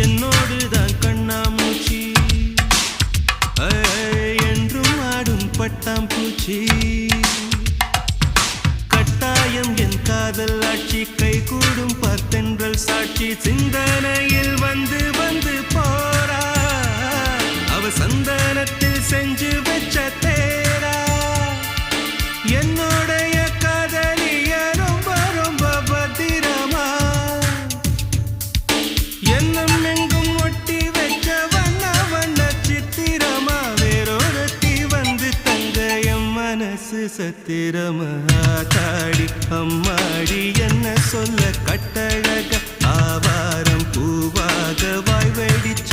என்னோடுதான் கண்ணாமூச்சி என்றும் ஆடும் பட்டாம்பூச்சி கட்டாயம் என் காதல் ஆட்சி கைகூடும் பார்த்தென்றல் சாட்சி சிந்தனையில் வந்து வந்து போறா அவ சந்தனத்தில் செஞ்சு வச்ச தேரா என்னோடைய காதலிய ரொம்ப ரொம்ப பத்திரமா என்னும் எங்கும் ஒட்டி வைக்க வண்ண வண்ண சித்திரமா வேறொருத்தி வந்து தங்க என் மனசு சத்திரமா தாடி அம்மாடி என்ன சொல்ல கட்டழக ஆவாரம் பூவாக வாய் வெடிச்சு